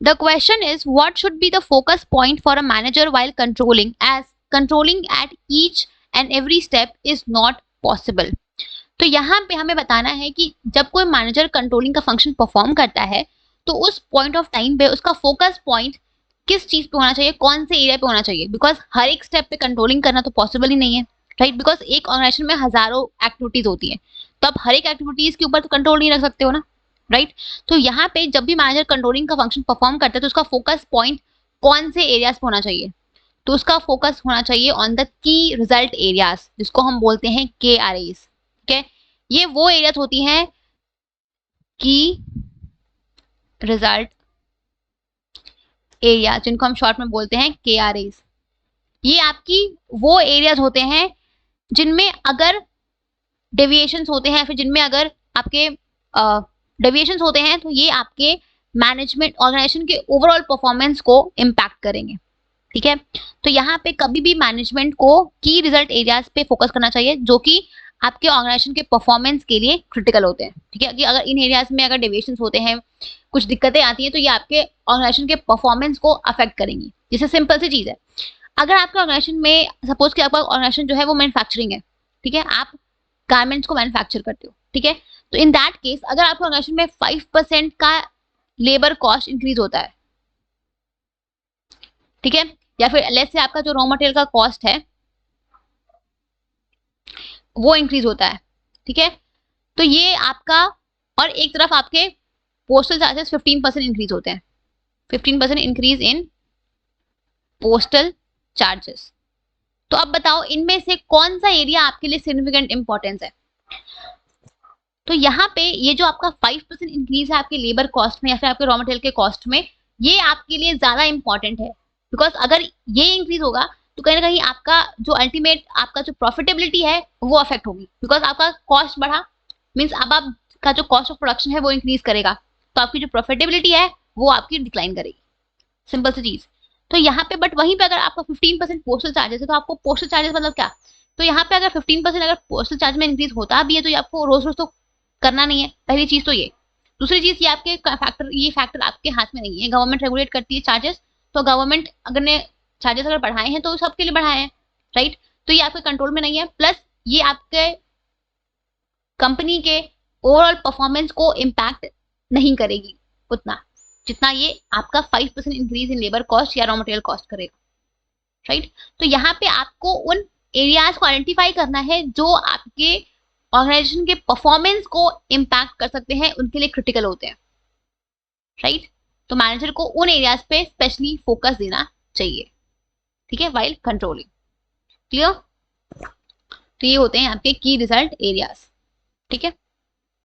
The question is what should be the focus point for a manager while controlling, as controlling at each and every step is not possible. तो यहाँ पे हमें बताना है कि जब कोई मैनेजर कंट्रोलिंग का फंक्शन परफॉर्म करता है तो उस पॉइंट ऑफ टाइम पे उसका फोकस पॉइंट किस चीज पे होना चाहिए, कौन से एरिया पे होना चाहिए, बिकॉज हर एक स्टेप पे कंट्रोलिंग करना तो पॉसिबल ही नहीं है, राइट। बिकॉज एक ऑर्गेनाइजेशन में हजारों एक्टिविटीज होती है, तो आप हर एक एक्टिविटीज के ऊपर तो कंट्रोल नहीं रख सकते हो ना, राइट। तो यहाँ पे जब भी मैनेजर कंट्रोलिंग का फंक्शन परफॉर्म करता है तो उसका फोकस पॉइंट कौन से एरियाज पे होना चाहिए, तो उसका फोकस होना चाहिए on the key result areas, जिसको हम बोलते हैं KRAs। ठीक है, ये वो एरियाज होती हैं की रिजल्ट एरिया, जिनको हम शॉर्ट में बोलते हैं KRAs। ये आपकी वो एरियाज होते हैं जिनमें अगर डेविएशंस होते हैं, फिर जिनमें अगर आपके डेविएशंस होते हैं तो ये आपके मैनेजमेंट ऑर्गेनाइजेशन के ओवरऑल परफॉर्मेंस को इम्पैक्ट करेंगे। ठीक है, तो यहाँ पे कभी भी मैनेजमेंट को की रिजल्ट एरियाज पे फोकस करना चाहिए जो कि आपके ऑर्गेनाइजेशन के परफॉर्मेंस के लिए क्रिटिकल होते हैं। ठीक है, कि अगर इन एरियाज में अगर डेविएशंस होते हैं, कुछ दिक्कतें आती हैं, तो ये आपके ऑर्गेनाइजेशन के परफॉर्मेंस को अफेक्ट करेंगी। जैसे सिंपल सी चीज है, अगर आपके ऑर्गेनाइजेशन में सपोज कि आपका ऑर्गेनाइजेशन जो है वो मैन्युफैक्चरिंग है, ठीक है, आप गारमेंट्स को मैन्युफैक्चर करते हो, ठीक है, तो इन दैट केस अगर आपके ऑर्गेनाइजेशन में 5% का लेबर कॉस्ट इंक्रीज होता है, ठीक है, या फिर लेट्स से आपका जो रॉ मटेरियल का कॉस्ट है वो इंक्रीज होता है, ठीक है, तो ये आपका, और एक तरफ आपके पोस्टल चार्जेस 15% इंक्रीज होते हैं, 15% इंक्रीज इन पोस्टल चार्जेस। तो अब बताओ इनमें से कौन सा एरिया आपके लिए सिग्निफिकेंट इंपॉर्टेंस है। तो यहाँ पे ये जो आपका 5% इंक्रीज है आपके लेबर कॉस्ट में या फिर आपके रॉ मटेरियल के कॉस्ट में, ये आपके लिए ज्यादा इंपॉर्टेंट है, बिकॉज अगर ये इंक्रीज होगा तो कहीं ना कहीं आपका जो अल्टीमेट आपका जो प्रॉफिटेबिलिटी है वो अफेक्ट होगी, बिकॉज आपका कॉस्ट बढ़ा मीन्स अब आपका जो कॉस्ट ऑफ प्रोडक्शन है वो इंक्रीज करेगा, तो आपकी जो प्रॉफिटेबिलिटी है वो आपकी डिक्लाइन करेगी, सिंपल सी चीज। तो यहाँ पे बट वहीं पे अगर आपका 15% पोस्टल चार्जेस है, तो आपको पोस्टल चार्जेस मतलब क्या, तो यहाँ पे अगर 15% अगर पोस्टल चार्ज में इंक्रीज होता भी है तो ये आपको रोज रोज तो करना नहीं है, पहली चीज तो ये। दूसरी चीज ये आपके फैक्टर आपके हाथ में नहीं है, गवर्नमेंट रेगुलेट करती है चार्जेस, तो गवर्नमेंट अगर ने चार्जेस अगर बढ़ाए हैं तो सबके लिए बढ़ाए हैं, राइट, तो ये आपके कंट्रोल में नहीं है, प्लस ये आपके कंपनी के ओवरऑल परफॉर्मेंस को इम्पैक्ट नहीं करेगी उतना जितना ये आपका 5% इंक्रीज इन लेबर कॉस्ट या रॉ मटेरियल कॉस्ट करेगा, राइट। तो यहाँ पे आपको उन एरियाज को आइडेंटिफाई करना है जो आपके ऑर्गेनाइजेशन के परफॉर्मेंस को इम्पैक्ट कर सकते हैं, उनके लिए क्रिटिकल होते हैं, राइट। तो मैनेजर को उन एरियाज पे स्पेशली फोकस देना चाहिए, ठीक है, व्हाइल कंट्रोलिंग। क्लियर, तो ये होते हैं आपके की रिजल्ट एरियाज, ठीक है।